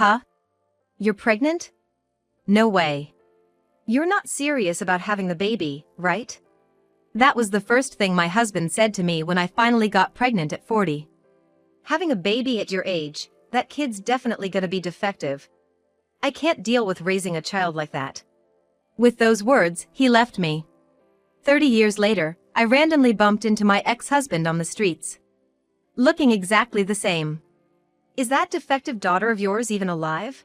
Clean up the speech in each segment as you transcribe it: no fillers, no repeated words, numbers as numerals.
Huh? You're pregnant? No way. You're not serious about having the baby, right? That was the first thing my husband said to me when I finally got pregnant at 40. Having a baby at your age, that kid's definitely gonna be defective. I can't deal with raising a child like that. With those words, he left me. 30 years later, I randomly bumped into my ex-husband on the streets. Looking exactly the same. Is that defective daughter of yours even alive?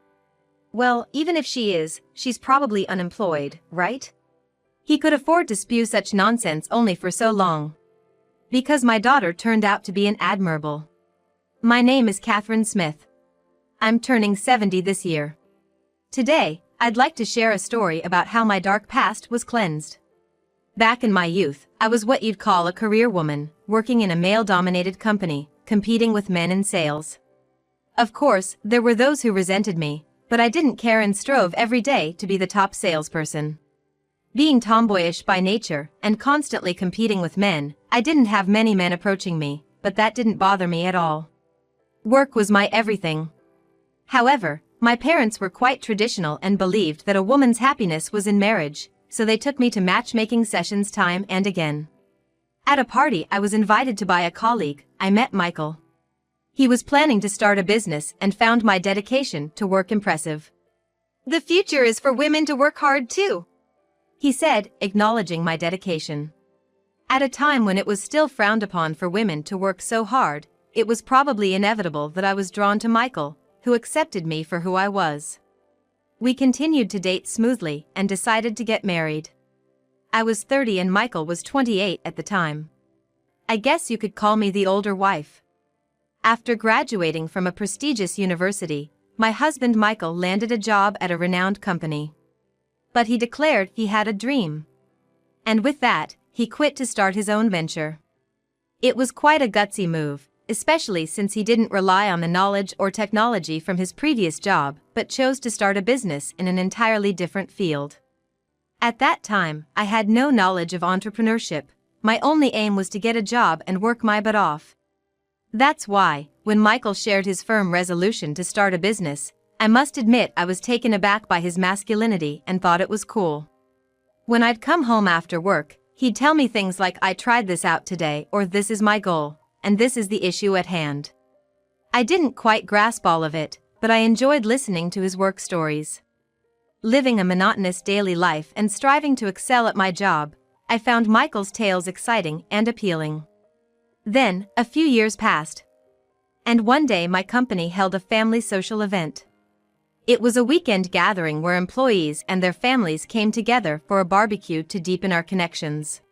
Well, even if she is, she's probably unemployed, right? He could afford to spew such nonsense only for so long. Because my daughter turned out to be an admirable. My name is Catherine Smith. I'm turning 70 this year. Today, I'd like to share a story about how my dark past was cleansed. Back in my youth, I was what you'd call a career woman, working in a male-dominated company, competing with men in sales. Of course, there were those who resented me, but I didn't care and strove every day to be the top salesperson. Being tomboyish by nature and constantly competing with men, I didn't have many men approaching me, but that didn't bother me at all. Work was my everything. However, my parents were quite traditional and believed that a woman's happiness was in marriage, so they took me to matchmaking sessions time and again. At a party I was invited to by a colleague, I met Michael. He was planning to start a business and found my dedication to work impressive. "The future is for women to work hard too," he said, acknowledging my dedication. At a time when it was still frowned upon for women to work so hard, it was probably inevitable that I was drawn to Michael, who accepted me for who I was. We continued to date smoothly and decided to get married. I was 30 and Michael was 28 at the time. I guess you could call me the older wife. After graduating from a prestigious university, my husband Michael landed a job at a renowned company. But he declared he had a dream. And with that, he quit to start his own venture. It was quite a gutsy move, especially since he didn't rely on the knowledge or technology from his previous job, but chose to start a business in an entirely different field. At that time, I had no knowledge of entrepreneurship. My only aim was to get a job and work my butt off. That's why, when Michael shared his firm resolution to start a business, I must admit I was taken aback by his masculinity and thought it was cool. When I'd come home after work, he'd tell me things like "I tried this out today" or "This is my goal, and this is the issue at hand." I didn't quite grasp all of it, but I enjoyed listening to his work stories. Living a monotonous daily life and striving to excel at my job, I found Michael's tales exciting and appealing. Then, a few years passed. And one day my company held a family social event. It was a weekend gathering where employees and their families came together for a barbecue to deepen our connections.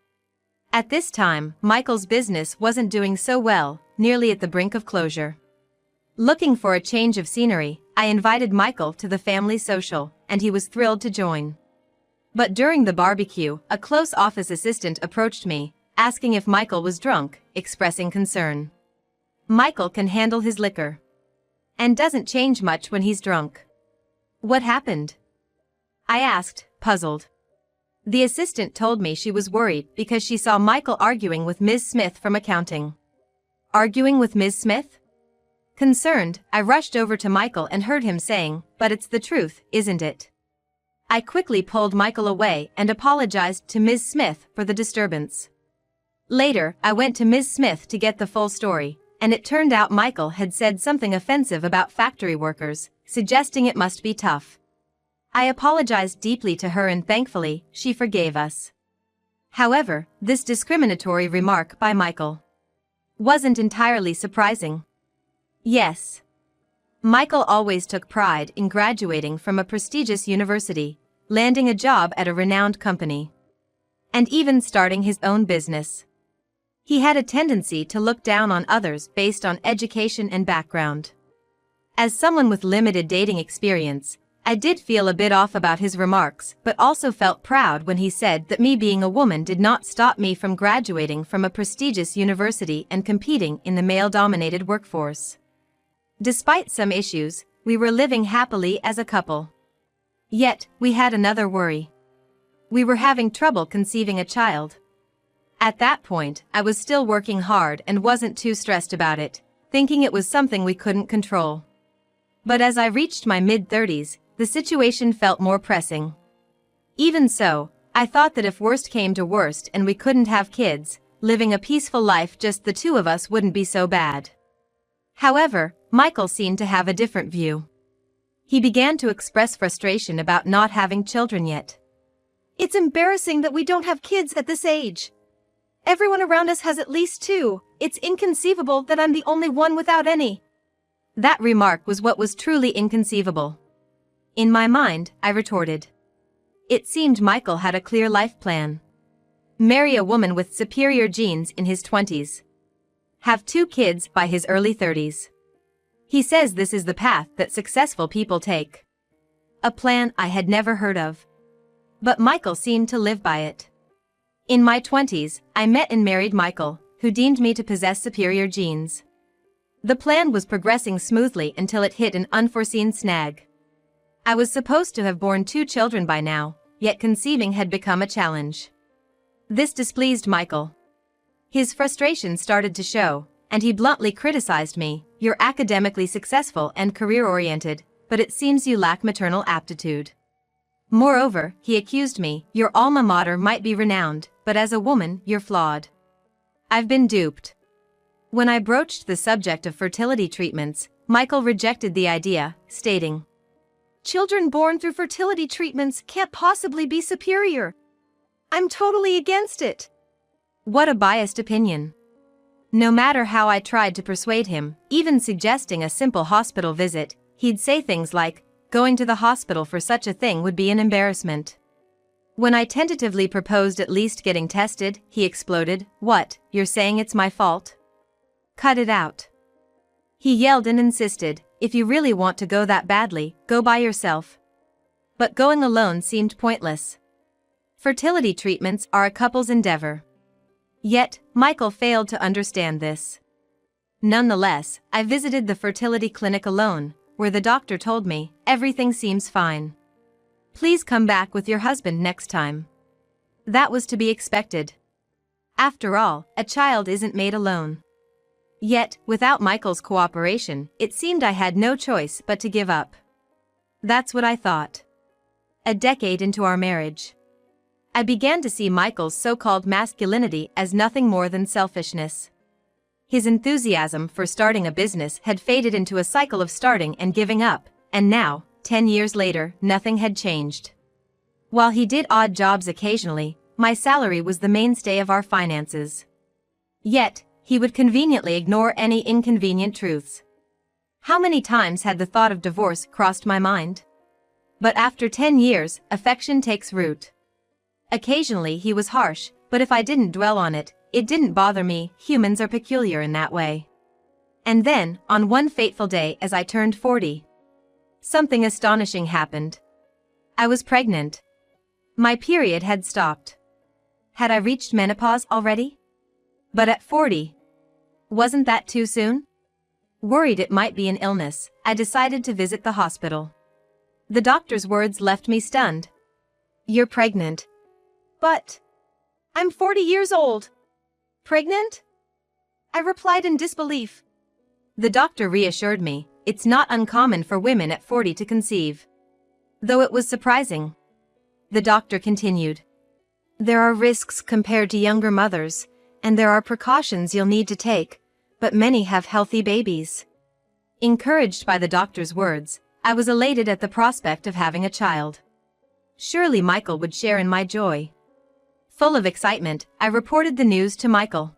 At this time, Michael's business wasn't doing so well, nearly at the brink of closure. Looking for a change of scenery, I invited Michael to the family social, and he was thrilled to join. But during the barbecue, a close office assistant approached me, asking if Michael was drunk, expressing concern. Michael can handle his liquor. And doesn't change much when he's drunk. What happened? I asked, puzzled. The assistant told me she was worried because she saw Michael arguing with Ms. Smith from accounting. Arguing with Ms. Smith? Concerned, I rushed over to Michael and heard him saying, "But it's the truth, isn't it?" I quickly pulled Michael away and apologized to Ms. Smith for the disturbance. Later, I went to Ms. Smith to get the full story, and it turned out Michael had said something offensive about factory workers, suggesting it must be tough. I apologized deeply to her and thankfully, she forgave us. However, this discriminatory remark by Michael wasn't entirely surprising. Yes. Michael always took pride in graduating from a prestigious university, landing a job at a renowned company, and even starting his own business. He had a tendency to look down on others based on education and background. As someone with limited dating experience, I did feel a bit off about his remarks, but also felt proud when he said that me being a woman did not stop me from graduating from a prestigious university and competing in the male-dominated workforce. Despite some issues, we were living happily as a couple. Yet, we had another worry. We were having trouble conceiving a child. At that point, I was still working hard and wasn't too stressed about it, thinking it was something we couldn't control. But as I reached my mid-30s, the situation felt more pressing. Even so, I thought that if worst came to worst and we couldn't have kids, living a peaceful life just the two of us wouldn't be so bad. However, Michael seemed to have a different view. He began to express frustration about not having children yet. It's embarrassing that we don't have kids at this age. Everyone around us has at least two. It's inconceivable that I'm the only one without any. That remark was what was truly inconceivable. In my mind, I retorted. It seemed Michael had a clear life plan. Marry a woman with superior genes in his 20s. Have 2 kids by his early 30s. He says this is the path that successful people take. A plan I had never heard of. But Michael seemed to live by it. In my 20s, I met and married Michael, who deemed me to possess superior genes. The plan was progressing smoothly until it hit an unforeseen snag. I was supposed to have borne 2 children by now, yet conceiving had become a challenge. This displeased Michael. His frustration started to show, and he bluntly criticized me. You're academically successful and career-oriented, but it seems you lack maternal aptitude. Moreover, he accused me, your alma mater might be renowned, but as a woman, you're flawed. I've been duped. When I broached the subject of fertility treatments, Michael rejected the idea, stating, Children born through fertility treatments can't possibly be superior. I'm totally against it. What a biased opinion. No matter how I tried to persuade him, even suggesting a simple hospital visit, he'd say things like, going to the hospital for such a thing would be an embarrassment. When I tentatively proposed at least getting tested, he exploded, what, you're saying it's my fault? Cut it out. He yelled and insisted, if you really want to go that badly, go by yourself. But going alone seemed pointless. Fertility treatments are a couple's endeavor. Yet, Michael failed to understand this. Nonetheless, I visited the fertility clinic alone, where the doctor told me, everything seems fine. Please come back with your husband next time. That was to be expected. After all, a child isn't made alone. Yet, without Michael's cooperation, it seemed I had no choice but to give up. That's what I thought. A decade into our marriage, I began to see Michael's so-called masculinity as nothing more than selfishness. His enthusiasm for starting a business had faded into a cycle of starting and giving up, and now, 10 years later, nothing had changed. While he did odd jobs occasionally, my salary was the mainstay of our finances. Yet, he would conveniently ignore any inconvenient truths. How many times had the thought of divorce crossed my mind? But after 10 years, affection takes root. Occasionally he was harsh, but if I didn't dwell on it, it didn't bother me. Humans are peculiar in that way. And then, on one fateful day as I turned 40, something astonishing happened. I was pregnant. My period had stopped. Had I reached menopause already? But at 40, wasn't that too soon? Worried it might be an illness, I decided to visit the hospital. The doctor's words left me stunned. You're pregnant. But I'm 40 years old. Pregnant? I replied in disbelief. The doctor reassured me, it's not uncommon for women at 40 to conceive. Though it was surprising. The doctor continued. There are risks compared to younger mothers, and there are precautions you'll need to take, but many have healthy babies. Encouraged by the doctor's words, I was elated at the prospect of having a child. Surely Michael would share in my joy. Full of excitement, I reported the news to Michael.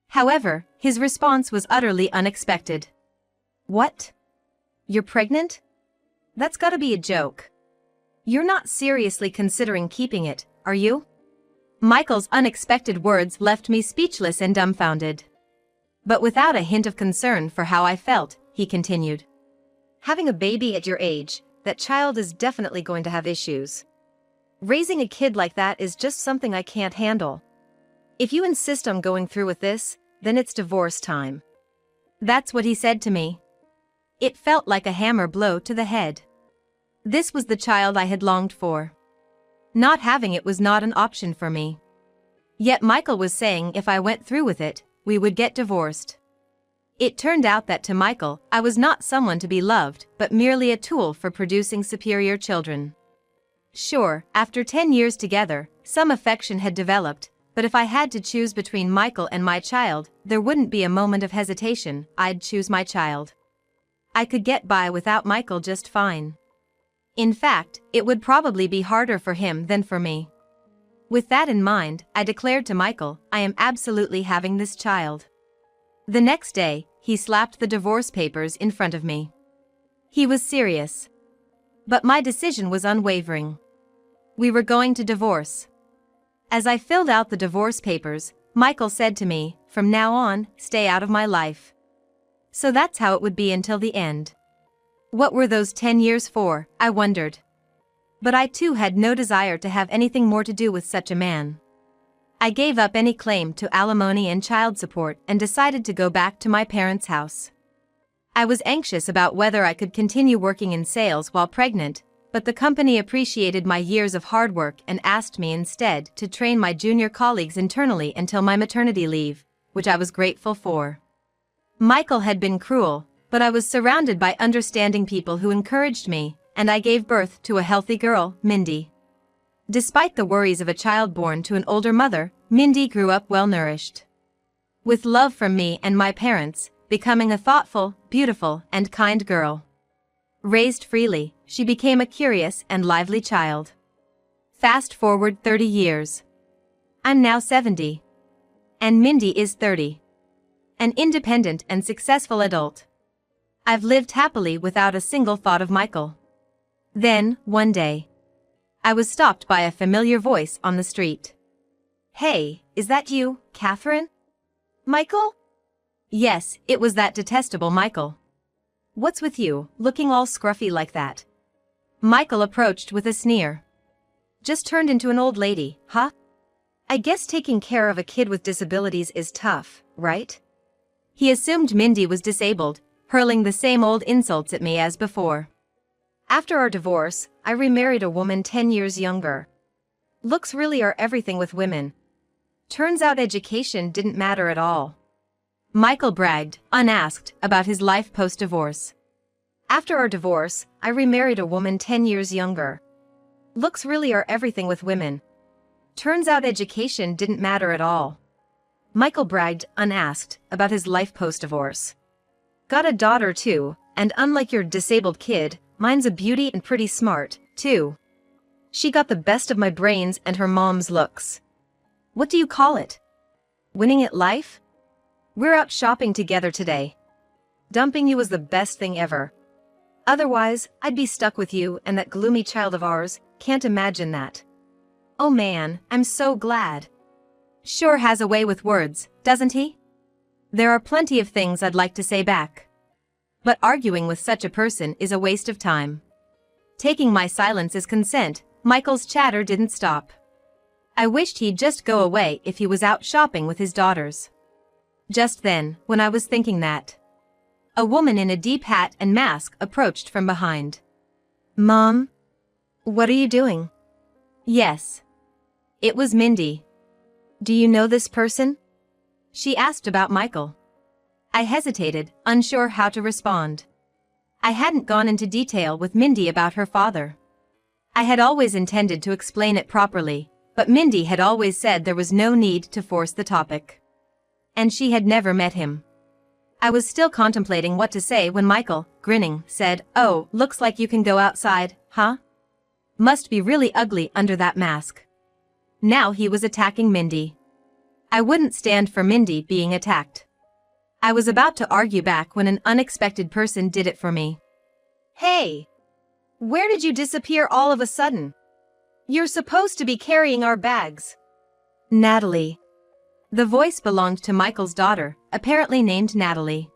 However, his response was utterly unexpected. What? You're pregnant? That's gotta be a joke. You're not seriously considering keeping it, are you? Michael's unexpected words left me speechless and dumbfounded. But without a hint of concern for how I felt, he continued. Having a baby at your age, that child is definitely going to have issues. Raising a kid like that is just something I can't handle. If you insist on going through with this, then it's divorce time. That's what he said to me. It felt like a hammer blow to the head. This was the child I had longed for. Not having it was not an option for me. Yet Michael was saying if I went through with it, we would get divorced. It turned out that to Michael, I was not someone to be loved, but merely a tool for producing superior children. Sure, after 10 years together, some affection had developed, but if I had to choose between Michael and my child, there wouldn't be a moment of hesitation. I'd choose my child. I could get by without Michael just fine. In fact, it would probably be harder for him than for me. With that in mind, I declared to Michael, I am absolutely having this child. The next day, he slapped the divorce papers in front of me. He was serious. But my decision was unwavering. We were going to divorce. As I filled out the divorce papers, Michael said to me, from now on, stay out of my life. So that's how it would be until the end. What were those 10 years for, I wondered. But I too had no desire to have anything more to do with such a man. I gave up any claim to alimony and child support and decided to go back to my parents' house. I was anxious about whether I could continue working in sales while pregnant, but the company appreciated my years of hard work and asked me instead to train my junior colleagues internally until my maternity leave, which I was grateful for. Michael had been cruel, but I was surrounded by understanding people who encouraged me, and I gave birth to a healthy girl, Mindy. Despite the worries of a child born to an older mother, Mindy grew up well-nourished. With love from me and my parents, becoming a thoughtful, beautiful, and kind girl. Raised freely, she became a curious and lively child. Fast forward 30 years. I'm now 70. And Mindy is 30. An independent and successful adult. I've lived happily without a single thought of Michael. Then, one day, I was stopped by a familiar voice on the street. Hey, is that you, Catherine? Michael? Yes, it was that detestable Michael. What's with you, looking all scruffy like that? Michael approached with a sneer. Just turned into an old lady, huh? I guess taking care of a kid with disabilities is tough, right? He assumed Mindy was disabled, hurling the same old insults at me as before. After our divorce, I remarried a woman 10 years younger. Looks really are everything with women. Turns out education didn't matter at all. Michael bragged, unasked, about his life post-divorce. After our divorce, I remarried a woman 10 years younger. Looks really are everything with women. Turns out education didn't matter at all. Michael bragged, unasked, about his life post-divorce. Got a daughter too, and unlike your disabled kid, mine's a beauty and pretty smart, too. She got the best of my brains and her mom's looks. What do you call it? Winning at life? We're out shopping together today. Dumping you was the best thing ever. Otherwise, I'd be stuck with you and that gloomy child of ours. Can't imagine that. Oh man, I'm so glad. Sure has a way with words, doesn't he? There are plenty of things I'd like to say back. But arguing with such a person is a waste of time. Taking my silence as consent, Michael's chatter didn't stop. I wished he'd just go away if he was out shopping with his daughters. Just then, when I was thinking that, a woman in a deep hat and mask approached from behind. Mom? What are you doing? Yes. It was Mindy. Do you know this person? She asked about Michael. I hesitated, unsure how to respond. I hadn't gone into detail with Mindy about her father. I had always intended to explain it properly, but Mindy had always said there was no need to force the topic. And she had never met him. I was still contemplating what to say when Michael, grinning, said, "Oh, looks like you can go outside, huh? Must be really ugly under that mask." Now he was attacking Mindy. I wouldn't stand for Mindy being attacked. I was about to argue back when an unexpected person did it for me. Hey! Where did you disappear all of a sudden? You're supposed to be carrying our bags. Natalie. The voice belonged to Michael's daughter, apparently named Natalie.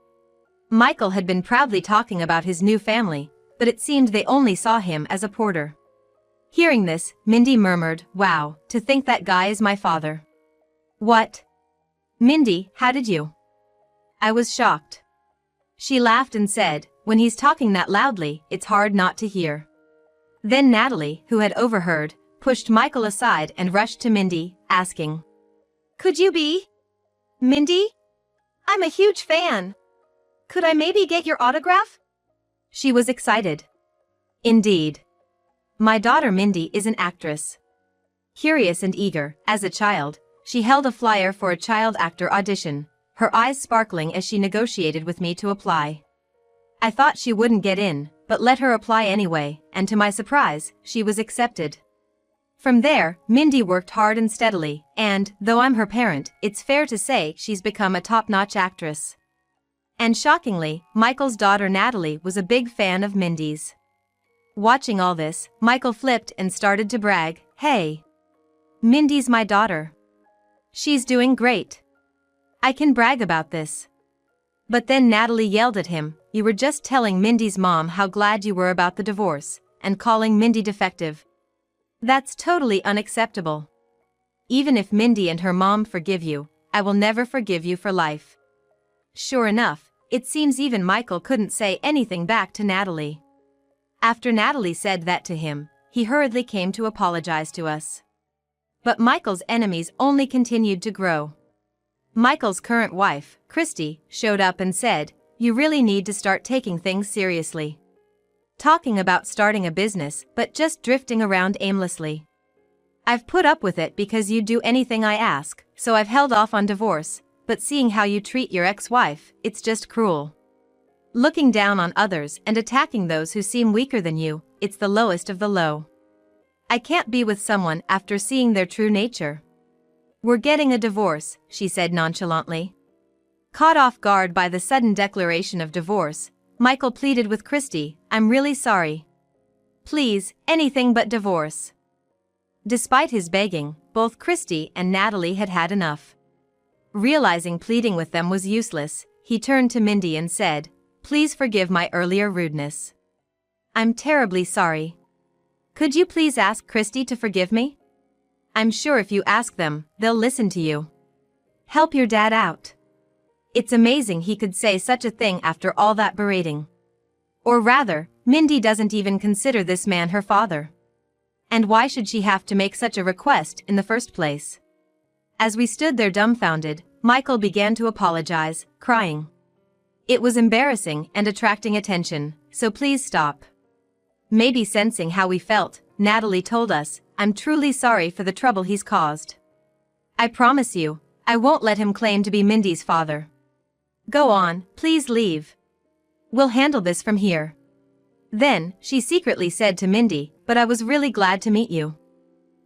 Michael had been proudly talking about his new family, but it seemed they only saw him as a porter. Hearing this, Mindy murmured, "Wow, to think that guy is my father." What? Mindy, how did you? I was shocked. She laughed and said, "When he's talking that loudly, it's hard not to hear." Then Natalie, who had overheard, pushed Michael aside and rushed to Mindy, asking, Could you be Mindy? I'm a huge fan. Could I maybe get your autograph? She was excited. Indeed. My daughter Mindy is an actress. Curious and eager, as a child, she held a flyer for a child actor audition, her eyes sparkling as she negotiated with me to apply. I thought she wouldn't get in, but let her apply anyway, and to my surprise, she was accepted. From there, Mindy worked hard and steadily, and, though I'm her parent, it's fair to say she's become a top-notch actress. And shockingly, Michael's daughter Natalie was a big fan of Mindy's. Watching all this, Michael flipped and started to brag, "Hey! Mindy's my daughter. She's doing great. I can brag about this." But then Natalie yelled at him, "You were just telling Mindy's mom how glad you were about the divorce, and calling Mindy defective. That's totally unacceptable. Even if Mindy and her mom forgive you, I will never forgive you for life." Sure enough, it seems even Michael couldn't say anything back to Natalie. After Natalie said that to him, he hurriedly came to apologize to us. But Michael's enemies only continued to grow. Michael's current wife, Christy, showed up and said, "You really need to start taking things seriously. Talking about starting a business, but just drifting around aimlessly. I've put up with it because you do anything I ask, so I've held off on divorce, but seeing how you treat your ex-wife, it's just cruel. Looking down on others and attacking those who seem weaker than you, it's the lowest of the low. I can't be with someone after seeing their true nature." "We're getting a divorce," she said nonchalantly. Caught off guard by the sudden declaration of divorce, Michael pleaded with Christy, "I'm really sorry. Please, anything but divorce." Despite his begging, both Christy and Natalie had had enough. Realizing pleading with them was useless, he turned to Mindy and said, "Please forgive my earlier rudeness. I'm terribly sorry. Could you please ask Christy to forgive me? I'm sure if you ask them, they'll listen to you. Help your dad out." It's amazing he could say such a thing after all that berating. Or rather, Mindy doesn't even consider this man her father. And why should she have to make such a request in the first place? As we stood there dumbfounded, Michael began to apologize, crying. "It was embarrassing and attracting attention, so please stop." Maybe sensing how we felt, Natalie told us, "I'm truly sorry for the trouble he's caused. I promise you, I won't let him claim to be Mindy's father. Go on, please leave. We'll handle this from here." Then, she secretly said to Mindy, "But I was really glad to meet you.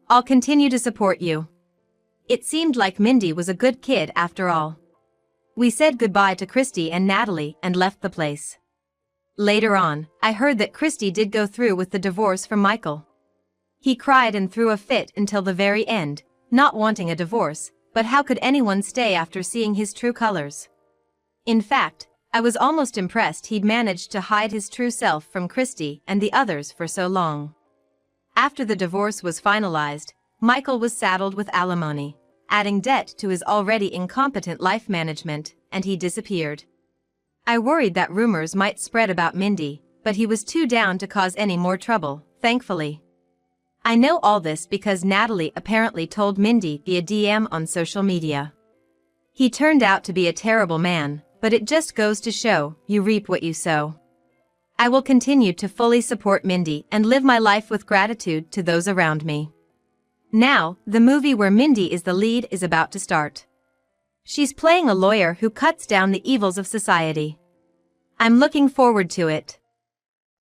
I'll continue to support you." It seemed like Mindy was a good kid after all. We said goodbye to Christy and Natalie and left the place. Later on, I heard that Christy did go through with the divorce from Michael. He cried and threw a fit until the very end, not wanting a divorce, but how could anyone stay after seeing his true colors? In fact, I was almost impressed he'd managed to hide his true self from Christy and the others for so long. After the divorce was finalized, Michael was saddled with alimony, adding debt to his already incompetent life management, and he disappeared. I worried that rumors might spread about Mindy, but he was too down to cause any more trouble, thankfully. I know all this because Natalie apparently told Mindy via DM on social media. He turned out to be a terrible man, but it just goes to show, you reap what you sow. I will continue to fully support Mindy and live my life with gratitude to those around me. Now, the movie where Mindy is the lead is about to start. She's playing a lawyer who cuts down the evils of society. I'm looking forward to it.